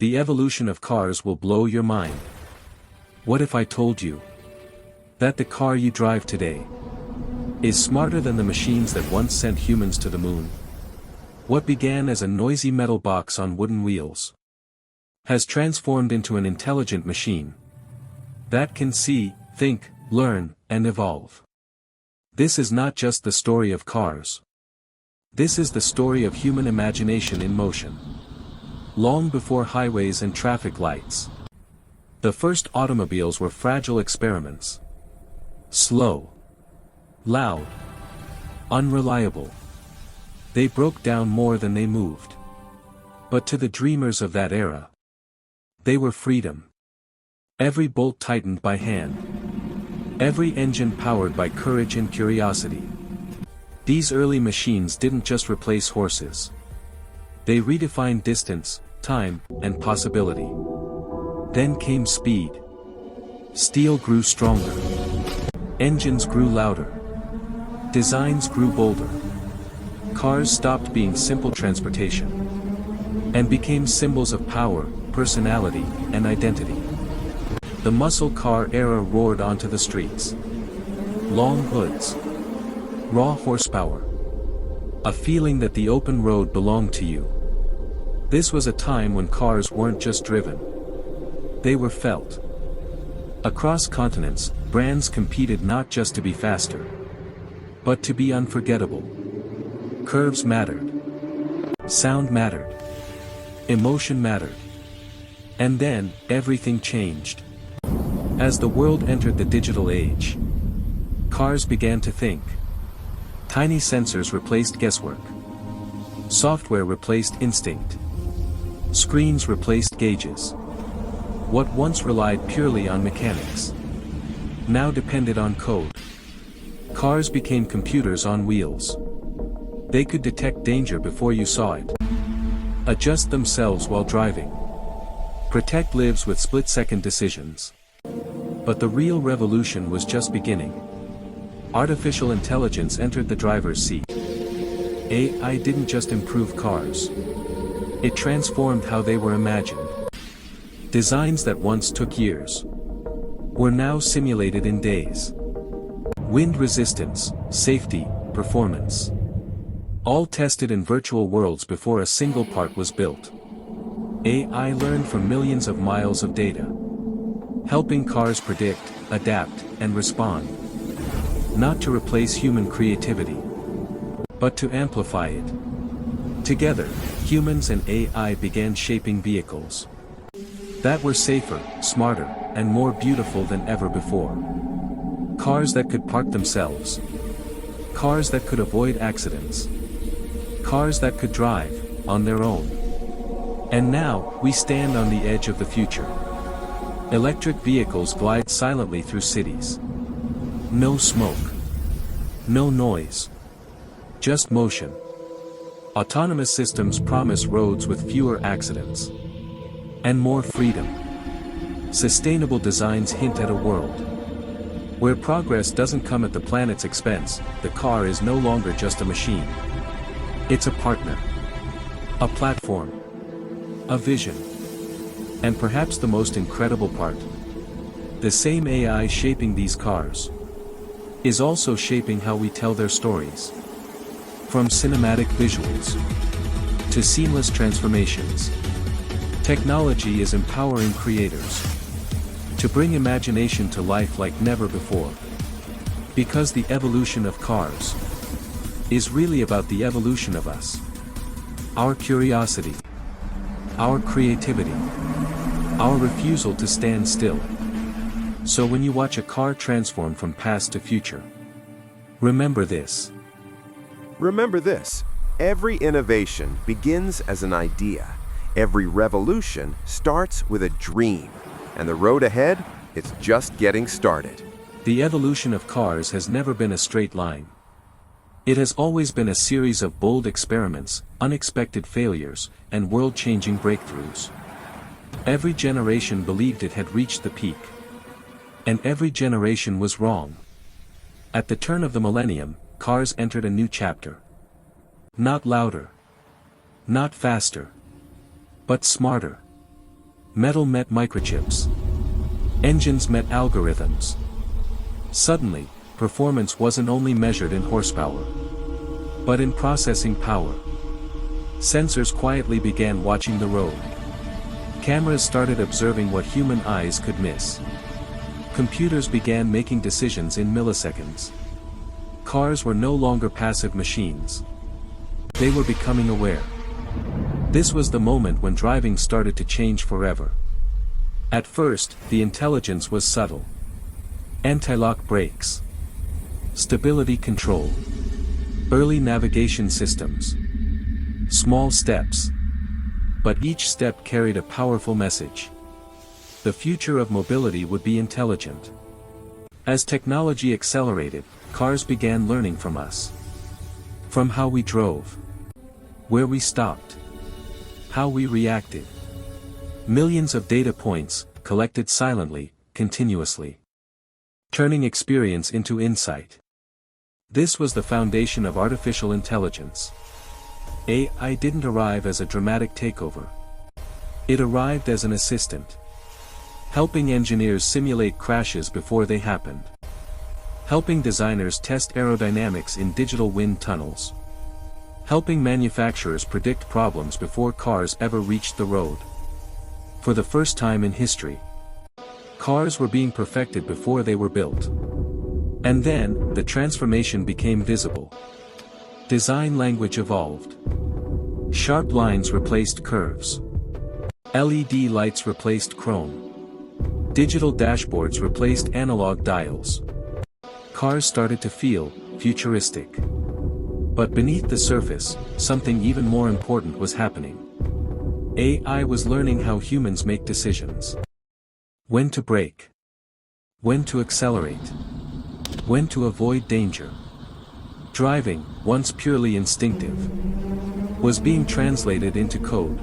The evolution of cars will blow your mind. What if I told you that the car you drive today is smarter than the machines that once sent humans to the moon? What began as a noisy metal box on wooden wheels has transformed into an intelligent machine that can see, think, learn, and evolve. This is not just the story of cars. This is the story of human imagination in motion. Long before highways and traffic lights, the first automobiles were fragile experiments. Slow, loud, unreliable. They broke down more than they moved. But to the dreamers of that era, they were freedom. Every bolt tightened by hand. Every engine powered by courage and curiosity. These early machines didn't just replace horses. They redefined distance, time, and possibility. Then came speed. Steel grew stronger. Engines grew louder. Designs grew bolder. Cars stopped being simple transportation and became symbols of power, personality, and identity. The muscle car era roared onto the streets. Long hoods. Raw horsepower. A feeling that the open road belonged to you. This was a time when cars weren't just driven. They were felt. Across continents, brands competed not just to be faster, but to be unforgettable. Curves mattered. Sound mattered. Emotion mattered. And then, everything changed. As the world entered the digital age, cars began to think. Tiny sensors replaced guesswork. Software replaced instinct. Screens replaced gauges. What once relied purely on mechanics now depended on code. Cars became computers on wheels. They could detect danger before you saw it. Adjust themselves while driving. Protect lives with split-second decisions. But the real revolution was just beginning. Artificial intelligence entered the driver's seat. AI didn't just improve cars. It transformed how they were imagined. Designs that once took years were now simulated in days. Wind resistance, safety, performance. All tested in virtual worlds before a single part was built. AI learned from millions of miles of data, helping cars predict, adapt, and respond. Not to replace human creativity, but to amplify it. Together, humans and AI began shaping vehicles that were safer, smarter, and more beautiful than ever before. Cars that could park themselves. Cars that could avoid accidents. Cars that could drive on their own. And now, we stand on the edge of the future. Electric vehicles glide silently through cities. No smoke. No noise. Just motion. Autonomous systems promise roads with fewer accidents and more freedom. Sustainable designs hint at a world where progress doesn't come at the planet's expense. The car is no longer just a machine. It's a partner. A platform. A vision. And perhaps the most incredible part, the same AI shaping these cars is also shaping how we tell their stories. From cinematic visuals to seamless transformations, technology is empowering creators to bring imagination to life like never before. Because the evolution of cars is really about the evolution of us. Our curiosity, our creativity, our refusal to stand still. So when you watch a car transform from past to future, remember this. Remember this. Every innovation begins as an idea. Every revolution starts with a dream. And the road ahead, it's just getting started. The evolution of cars has never been a straight line. It has always been a series of bold experiments, unexpected failures, and world-changing breakthroughs. Every generation believed it had reached the peak. And every generation was wrong. At the turn of the millennium, cars entered a new chapter. Not louder. Not faster. But smarter. Metal met microchips. Engines met algorithms. Suddenly, performance wasn't only measured in horsepower, but in processing power. Sensors quietly began watching the road. Cameras started observing what human eyes could miss. Computers began making decisions in milliseconds. Cars were no longer passive machines. They were becoming aware. This was the moment when driving started to change forever. At first, the intelligence was subtle. Anti-lock brakes. Stability control. Early navigation systems. Small steps. But each step carried a powerful message. The future of mobility would be intelligent. As technology accelerated, cars began learning from us. From how we drove. Where we stopped. How we reacted. Millions of data points, collected silently, continuously. Turning experience into insight. This was the foundation of artificial intelligence. AI didn't arrive as a dramatic takeover. It arrived as an assistant. Helping engineers simulate crashes before they happened. Helping designers test aerodynamics in digital wind tunnels. Helping manufacturers predict problems before cars ever reached the road. For the first time in history, cars were being perfected before they were built. And then, the transformation became visible. Design language evolved. Sharp lines replaced curves. LED lights replaced chrome. Digital dashboards replaced analog dials. Cars started to feel futuristic. But beneath the surface, something even more important was happening. AI was learning how humans make decisions. When to brake. When to accelerate. When to avoid danger. Driving, once purely instinctive, was being translated into code.